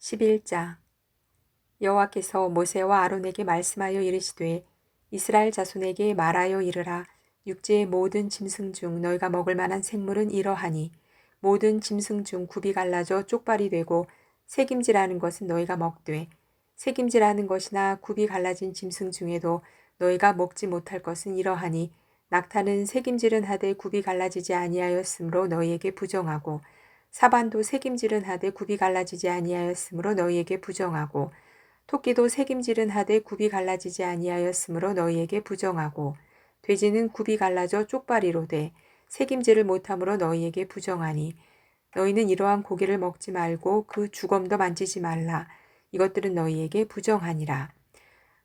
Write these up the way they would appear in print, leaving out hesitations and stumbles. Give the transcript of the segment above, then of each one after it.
11장. 여호와께서 모세와 아론에게 말씀하여 이르시되 이스라엘 자손에게 말하여 이르라. 육지의 모든 짐승 중 너희가 먹을 만한 생물은 이러하니 모든 짐승 중 굽이 갈라져 쪽발이 되고 새김질하는 것은 너희가 먹되 새김질하는 것이나 굽이 갈라진 짐승 중에도 너희가 먹지 못할 것은 이러하니 낙타는 새김질은 하되 굽이 갈라지지 아니하였으므로 너희에게 부정하고 사반도 새김질은 하되 굽이 갈라지지 아니하였으므로 너희에게 부정하고 토끼도 새김질은 하되 굽이 갈라지지 아니하였으므로 너희에게 부정하고 돼지는 굽이 갈라져 쪽발이로되 새김질을 못함으로 너희에게 부정하니 너희는 이러한 고기를 먹지 말고 그 주검도 만지지 말라. 이것들은 너희에게 부정하니라.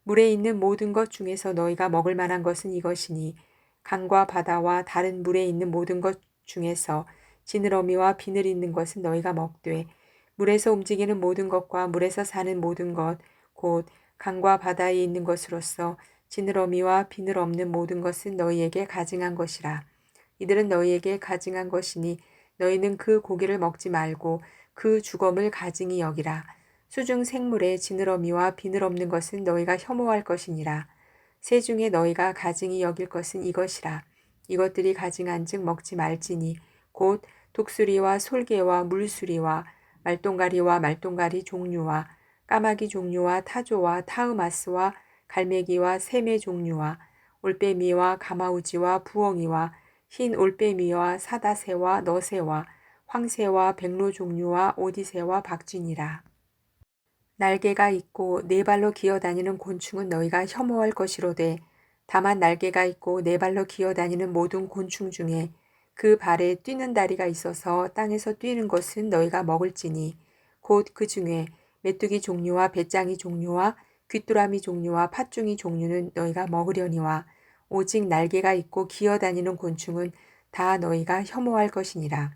물에 있는 모든 것 중에서 너희가 먹을 만한 것은 이것이니 강과 바다와 다른 물에 있는 모든 것 중에서 지느러미와 비늘 있는 것은 너희가 먹되 물에서 움직이는 모든 것과 물에서 사는 모든 것 곧 강과 바다에 있는 것으로서 지느러미와 비늘 없는 모든 것은 너희에게 가증한 것이라. 이들은 너희에게 가증한 것이니 너희는 그 고기를 먹지 말고 그 주검을 가증히 여기라. 수중 생물의 지느러미와 비늘 없는 것은 너희가 혐오할 것이니라. 새 중에 너희가 가증히 여길 것은 이것이라. 이것들이 가증한즉 먹지 말지니 곧 독수리와 솔개와 물수리와 말똥가리와 말똥가리 종류와 까마귀 종류와 타조와 타으마스와 갈매기와 새매 종류와 올빼미와 가마우지와 부엉이와 흰 올빼미와 사다새와 너새와 황새와 백로 종류와 오디새와 박쥐니라. 날개가 있고 네 발로 기어다니는 곤충은 너희가 혐오할 것이로되 다만 날개가 있고 네 발로 기어다니는 모든 곤충 중에 그 발에 뛰는 다리가 있어서 땅에서 뛰는 것은 너희가 먹을지니 곧 그 중에 메뚜기 종류와 배짱이 종류와 귀뚜라미 종류와 팥중이 종류는 너희가 먹으려니와 오직 날개가 있고 기어다니는 곤충은 다 너희가 혐오할 것이니라.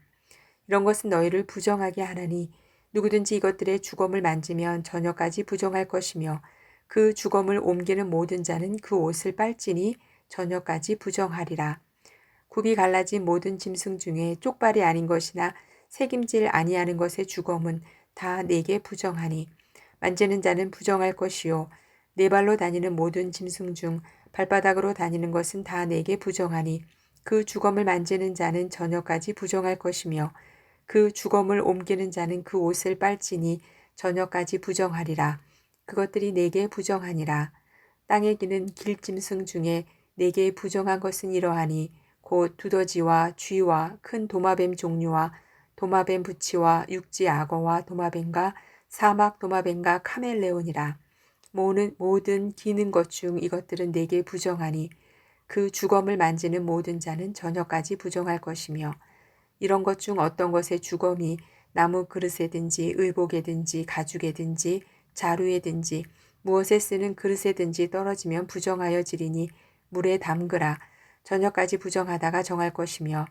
이런 것은 너희를 부정하게 하나니 누구든지 이것들의 주검을 만지면 저녁까지 부정할 것이며 그 주검을 옮기는 모든 자는 그 옷을 빨지니 저녁까지 부정하리라. 굽이 갈라진 모든 짐승 중에 쪽발이 아닌 것이나 새김질 아니하는 것의 주검은 다 네게 부정하니 만지는 자는 부정할 것이요 네 발로 다니는 모든 짐승 중 발바닥으로 다니는 것은 다 네게 부정하니 그 주검을 만지는 자는 저녁까지 부정할 것이며 그 주검을 옮기는 자는 그 옷을 빨지니 저녁까지 부정하리라. 그것들이 네게 부정하니라. 땅에 기는 길짐승 중에 네게 부정한 것은 이러하니 곧 두더지와 쥐와 큰 도마뱀 종류와 도마뱀 부치와 육지 악어와 도마뱀과 사막 도마뱀과 카멜레온이라. 모든 기는 것 중 이것들은 네게 부정하니 그 주검을 만지는 모든 자는 저녁까지 부정할 것이며 이런 것 중 어떤 것의 주검이 나무 그릇에든지 의복에든지 가죽에든지 자루에든지 무엇에 쓰는 그릇에든지 떨어지면 부정하여 지리니 물에 담그라. 저녁까지 부정하다가 정할 것이며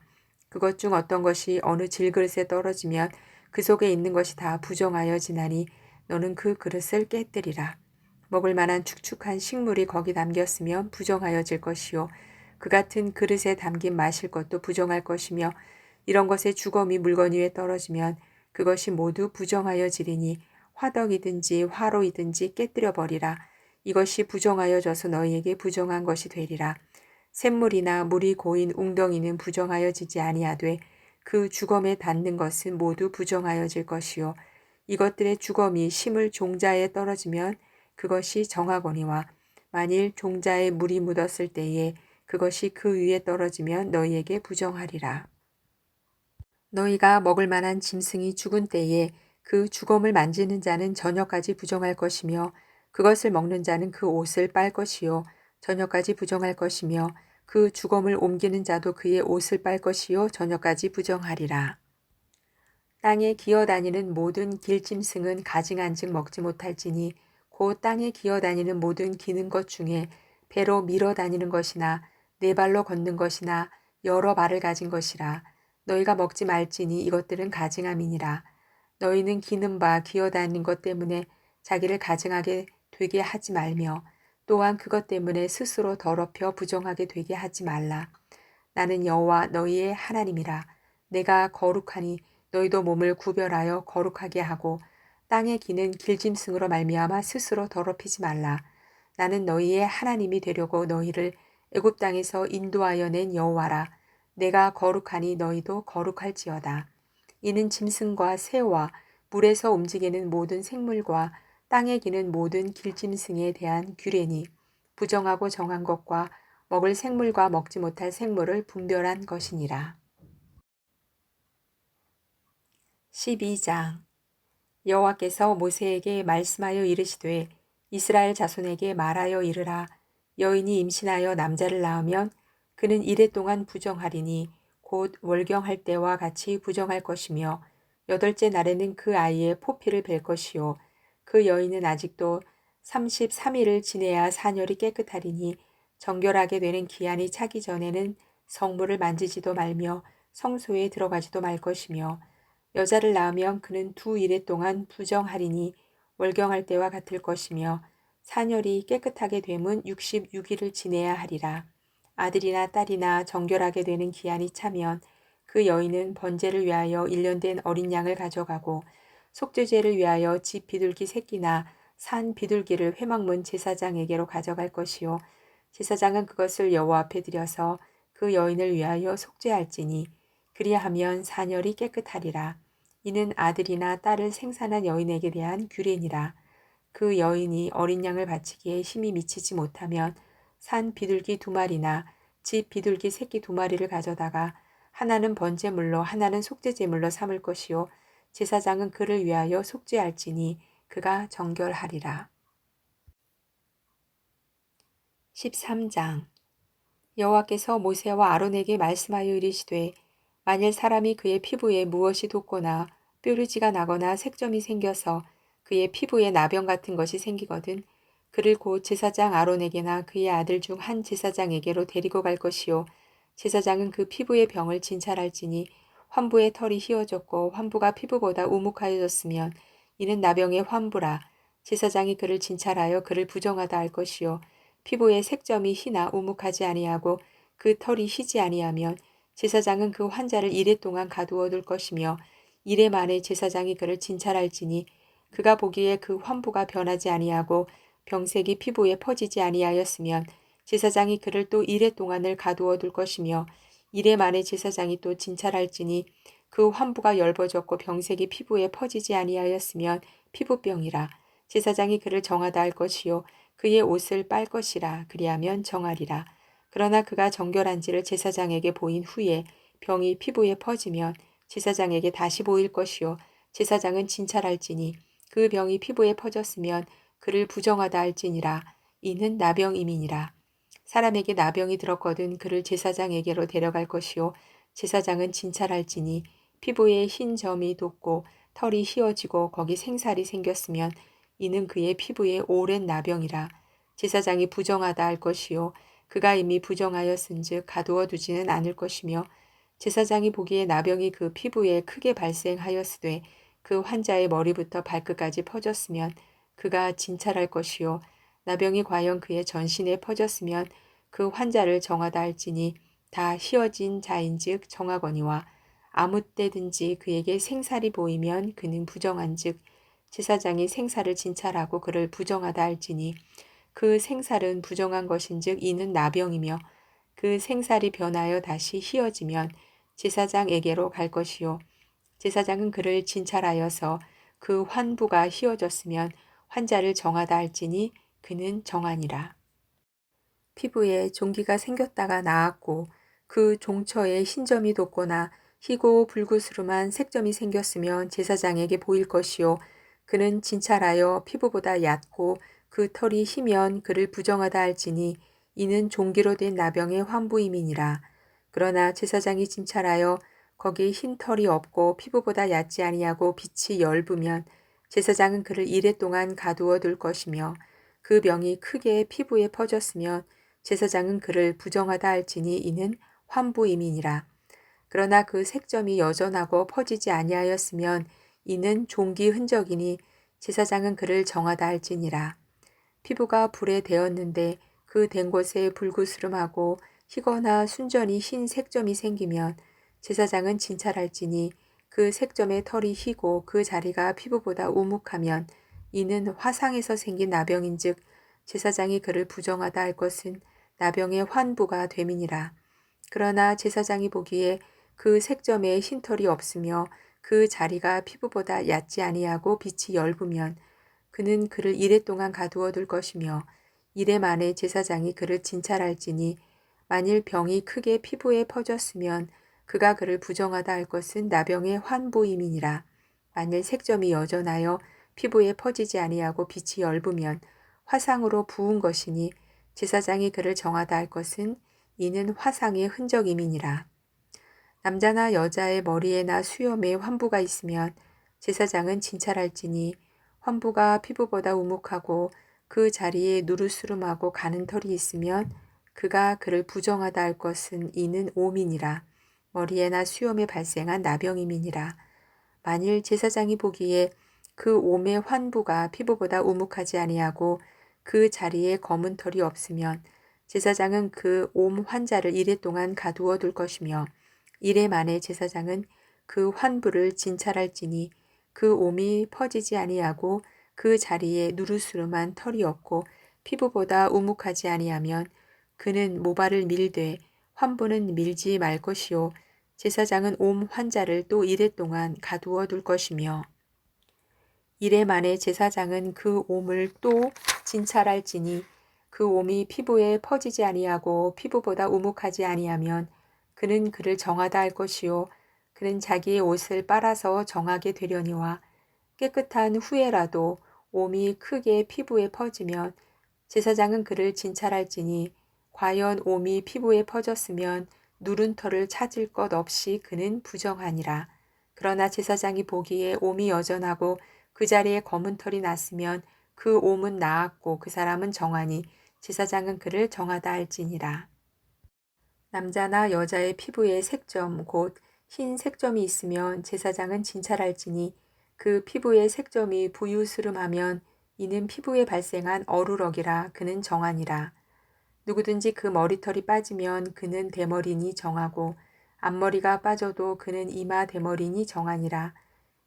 그것 중 어떤 것이 어느 질그릇에 떨어지면 그 속에 있는 것이 다 부정하여 지나니 너는 그 그릇을 깨뜨리라. 먹을 만한 축축한 식물이 거기 담겼으면 부정하여질 것이요 그 같은 그릇에 담긴 마실 것도 부정할 것이며 이런 것의 주검이 물건 위에 떨어지면 그것이 모두 부정하여지리니 화덕이든지 화로이든지 깨뜨려 버리라. 이것이 부정하여져서 너희에게 부정한 것이 되리라. 샘물이나 물이 고인 웅덩이는 부정하여지지 아니하되 그 주검에 닿는 것은 모두 부정하여질 것이요 이것들의 주검이 심을 종자에 떨어지면 그것이 정하거니와 만일 종자에 물이 묻었을 때에 그것이 그 위에 떨어지면 너희에게 부정하리라. 너희가 먹을 만한 짐승이 죽은 때에 그 주검을 만지는 자는 저녁까지 부정할 것이며 그것을 먹는 자는 그 옷을 빨 것이요 저녁까지 부정할 것이며 그 주검을 옮기는 자도 그의 옷을 빨 것이요 저녁까지 부정하리라. 땅에 기어다니는 모든 길짐승은 가증한즉 먹지 못할지니 곧 땅에 기어다니는 모든 기는 것 중에 배로 밀어 다니는 것이나 네 발로 걷는 것이나 여러 발을 가진 것이라. 너희가 먹지 말지니 이것들은 가증함이니라. 너희는 기는 바 기어다니는 것 때문에 자기를 가증하게 되게 하지 말며 또한 그것 때문에 스스로 더럽혀 부정하게 되게 하지 말라. 나는 여호와 너희의 하나님이라. 내가 거룩하니 너희도 몸을 구별하여 거룩하게 하고 땅에 기는 길짐승으로 말미암아 스스로 더럽히지 말라. 나는 너희의 하나님이 되려고 너희를 애굽 땅에서 인도하여 낸 여호와라. 내가 거룩하니 너희도 거룩할지어다. 이는 짐승과 새와 물에서 움직이는 모든 생물과 땅에 기는 모든 길짐승에 대한 규례니 부정하고 정한 것과 먹을 생물과 먹지 못할 생물을 분별한 것이니라. 12장 여호와께서 모세에게 말씀하여 이르시되 이스라엘 자손에게 말하여 이르라. 여인이 임신하여 남자를 낳으면 그는 이레 동안 부정하리니 곧 월경할 때와 같이 부정할 것이며 8째 날에는 그 아이의 포피를 벨 것이요 그 여인은 아직도 33일을 지내야 사녀리 깨끗하리니 정결하게 되는 기한이 차기 전에는 성물을 만지지도 말며 성소에 들어가지도 말 것이며 여자를 낳으면 그는 2일 동안 부정하리니 월경할 때와 같을 것이며 사녀리 깨끗하게 되면 66일을 지내야 하리라. 아들이나 딸이나 정결하게 되는 기한이 차면 그 여인은 번제를 위하여 1년 된 어린 양을 가져가고 속죄제를 위하여 집 비둘기 새끼나 산 비둘기를 회막문 제사장에게로 가져갈 것이요 제사장은 그것을 여호와 앞에 드려서 그 여인을 위하여 속죄할지니 그리하면 사녀리 깨끗하리라. 이는 아들이나 딸을 생산한 여인에게 대한 규례니라. 그 여인이 어린 양을 바치기에 힘이 미치지 못하면 산 비둘기 2마리나 집 비둘기 새끼 2마리를 가져다가 하나는 번제물로 하나는 속죄제물로 삼을 것이요 제사장은 그를 위하여 속죄할지니 그가 정결하리라. 13장 여호와께서 모세와 아론에게 말씀하여 이르시되 만일 사람이 그의 피부에 무엇이 돋거나 뾰루지가 나거나 색점이 생겨서 그의 피부에 나병 같은 것이 생기거든 그를 곧 제사장 아론에게나 그의 아들 중 한 제사장에게로 데리고 갈 것이요 제사장은 그 피부의 병을 진찰할지니 환부의 털이 휘어졌고 환부가 피부보다 우묵하여졌으면 이는 나병의 환부라. 제사장이 그를 진찰하여 그를 부정하다 할 것이요 피부의 색점이 희나 우묵하지 아니하고 그 털이 희지 아니하면 제사장은 그 환자를 이레 동안 가두어 둘 것이며 이레 만에 제사장이 그를 진찰할지니 그가 보기에 그 환부가 변하지 아니하고 병색이 피부에 퍼지지 아니하였으면 제사장이 그를 또 이레 동안을 가두어 둘 것이며 이레 만에 제사장이 또 진찰할지니 그 환부가 엷어졌고 병색이 피부에 퍼지지 아니하였으면 피부병이라. 제사장이 그를 정하다 할 것이요 그의 옷을 빨 것이라. 그리하면 정하리라. 그러나 그가 정결한지를 제사장에게 보인 후에 병이 피부에 퍼지면 제사장에게 다시 보일 것이요 제사장은 진찰할지니 그 병이 피부에 퍼졌으면 그를 부정하다 할지니라. 이는 나병임이니라. 사람에게 나병이 들었거든 그를 제사장에게로 데려갈 것이요 제사장은 진찰할지니 피부에 흰 점이 돋고 털이 휘어지고 거기 생살이 생겼으면 이는 그의 피부에 오랜 나병이라. 제사장이 부정하다 할 것이요 그가 이미 부정하였은즉 가두어 두지는 않을 것이며 제사장이 보기에 나병이 그 피부에 크게 발생하였으되 그 환자의 머리부터 발끝까지 퍼졌으면 그가 진찰할 것이요 나병이 과연 그의 전신에 퍼졌으면 그 환자를 정하다 할지니 다 휘어진 자인즉 정하거니와 아무 때든지 그에게 생살이 보이면 그는 부정한즉 제사장이 생살을 진찰하고 그를 부정하다 할지니 그 생살은 부정한 것인즉 이는 나병이며 그 생살이 변하여 다시 휘어지면 제사장에게로 갈 것이요 제사장은 그를 진찰하여서 그 환부가 휘어졌으면 환자를 정하다 할지니 그는 정하니라. 피부에 종기가 생겼다가 나았고 그 종처에 흰점이 돋거나 희고 불구스름한 색점이 생겼으면 제사장에게 보일 것이요 그는 진찰하여 피부보다 얕고 그 털이 희면 그를 부정하다 할지니 이는 종기로 된 나병의 환부임이니라. 그러나 제사장이 진찰하여 거기 흰 털이 없고 피부보다 얕지 아니하고 빛이 엷으면 제사장은 그를 이레 동안 가두어 둘 것이며 그 병이 크게 피부에 퍼졌으면 제사장은 그를 부정하다 할지니 이는 환부임이니라. 그러나 그 색점이 여전하고 퍼지지 아니하였으면 이는 종기 흔적이니 제사장은 그를 정하다 할지니라. 피부가 불에 데었는데 그 된 곳에 불구스름하고 희거나 순전히 흰 색점이 생기면 제사장은 진찰할지니 그 색점의 털이 희고 그 자리가 피부보다 우묵하면 이는 화상에서 생긴 나병인즉 제사장이 그를 부정하다 할 것은 나병의 환부가 됨이니라. 그러나 제사장이 보기에 그 색점에 흰털이 없으며 그 자리가 피부보다 얕지 아니하고 빛이 엷으면 그는 그를 이레 동안 가두어 둘 것이며 이레 만에 제사장이 그를 진찰할지니 만일 병이 크게 피부에 퍼졌으면 그가 그를 부정하다 할 것은 나병의 환부임이니라. 만일 색점이 여전하여 피부에 퍼지지 아니하고 빛이 엷으면 화상으로 부은 것이니 제사장이 그를 정하다 할 것은 이는 화상의 흔적임이니라. 남자나 여자의 머리에나 수염에 환부가 있으면 제사장은 진찰할지니 환부가 피부보다 우묵하고 그 자리에 누르스름하고 가는 털이 있으면 그가 그를 부정하다 할 것은 이는 오민이라. 머리에나 수염에 발생한 나병임이니라. 만일 제사장이 보기에 그 옴의 환부가 피부보다 우묵하지 아니하고 그 자리에 검은 털이 없으면 제사장은 그 옴 환자를 이레 동안 가두어 둘 것이며 이레 만에 제사장은 그 환부를 진찰할지니 그 옴이 퍼지지 아니하고 그 자리에 누르스름한 털이 없고 피부보다 우묵하지 아니하면 그는 모발을 밀되 환부는 밀지 말 것이요 제사장은 옴 환자를 또 이레 동안 가두어 둘 것이며 이레 만에 제사장은 그 옴을 또 진찰할지니 그 옴이 피부에 퍼지지 아니하고 피부보다 우묵하지 아니하면 그는 그를 정하다 할 것이요 그는 자기의 옷을 빨아서 정하게 되려니와 깨끗한 후에라도 옴이 크게 피부에 퍼지면 제사장은 그를 진찰할지니 과연 옴이 피부에 퍼졌으면 누른 털을 찾을 것 없이 그는 부정하니라. 그러나 제사장이 보기에 옴이 여전하고 그 자리에 검은 털이 났으면 그 옴은 나았고 그 사람은 정하니 제사장은 그를 정하다 할지니라. 남자나 여자의 피부에 색점 곧 흰 색점이 있으면 제사장은 진찰할지니 그 피부의 색점이 부유스름하면 이는 피부에 발생한 어루럭이라 그는 정하니라. 누구든지 그 머리털이 빠지면 그는 대머리니 정하고 앞머리가 빠져도 그는 이마 대머리니 정하니라.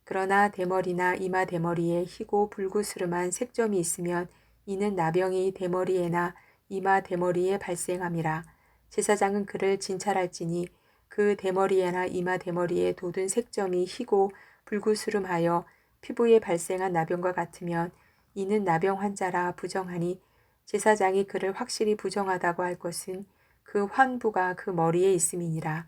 그러나 대머리나 이마 대머리에 희고 불구스름한 색점이 있으면 이는 나병이 대머리에나 이마 대머리에 발생함이라. 제사장은 그를 진찰할지니 그 대머리에나 이마 대머리에 돋은 색점이 희고 불구스름하여 피부에 발생한 나병과 같으면 이는 나병 환자라 부정하니 제사장이 그를 확실히 부정하다고 할 것은 그 환부가 그 머리에 있음이니라.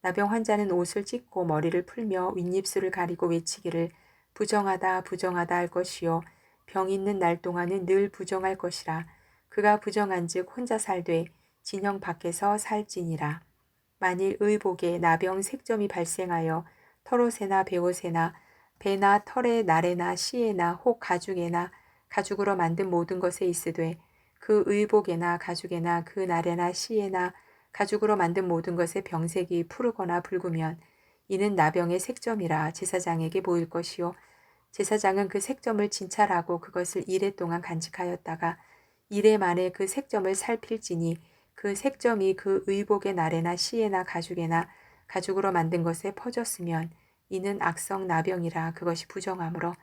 나병 환자는 옷을 찢고 머리를 풀며 윗입술을 가리고 외치기를 부정하다 부정하다 할 것이요 병 있는 날 동안은 늘 부정할 것이라. 그가 부정한즉 혼자 살되 진영 밖에서 살지니라. 만일 의복에 나병 색점이 발생하여 털옷에나 베옷에나 배나 털에 날에나 씨에나 혹 가죽에나 가죽으로 만든 모든 것에 있으되 그 의복에나 가죽에나 그 날에나 씨에나 가죽으로 만든 모든 것에 병색이 푸르거나 붉으면 이는 나병의 색점이라 제사장에게 보일 것이요 제사장은 그 색점을 진찰하고 그것을 이레 동안 간직하였다가 이레 만에 그 색점을 살필지니 그 색점이 그 의복의 날에나 씨에나 가죽에나 가죽으로 만든 것에 퍼졌으면 이는 악성 나병이라 그것이 부정하므로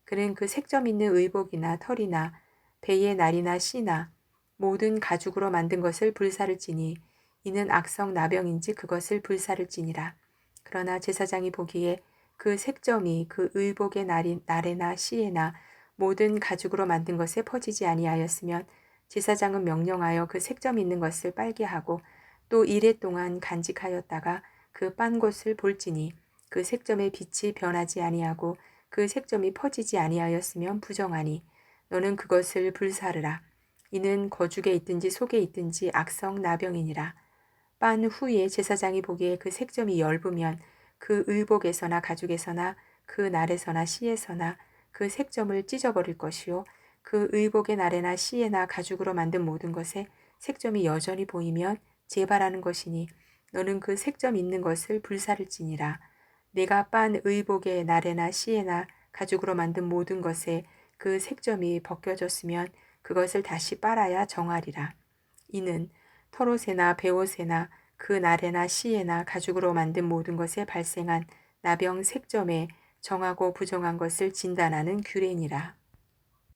그는 그 색점 있는 의복이나 털이나 배의 날이나 씨나 모든 가죽으로 만든 것을 불사를지니 이는 악성 나병인지 그것을 불사를지니라. 그러나 제사장이 보기에 그 색점이 그 의복의 날에나 씨에나 모든 가죽으로 만든 것에 퍼지지 아니하였으면 제사장은 명령하여 그 색점 있는 것을 빨게 하고 또 이레 동안 간직하였다가 그 빤 곳을 볼지니 그 색점의 빛이 변하지 아니하고 그 색점이 퍼지지 아니하였으면 부정하니 너는 그것을 불사르라. 이는 거죽에 있든지 속에 있든지 악성 나병이니라. 빤 후에 제사장이 보기에 그 색점이 엷으면 그 의복에서나 가죽에서나 그 날에서나 씨에서나 그 색점을 찢어버릴 것이요 그 의복의 날에나 씨에나 가죽으로 만든 모든 것에 색점이 여전히 보이면 재발하는 것이니 너는 그 색점 있는 것을 불사를지니라. 내가 빤 의복의 날에나 씨에나 가죽으로 만든 모든 것에 그 색점이 벗겨졌으면 그것을 다시 빨아야 정하리라. 이는 털옷에나 베옷에나 그 날에나 씨에나 가죽으로 만든 모든 것에 발생한 나병 색점에 정하고 부정한 것을 진단하는 규례니라.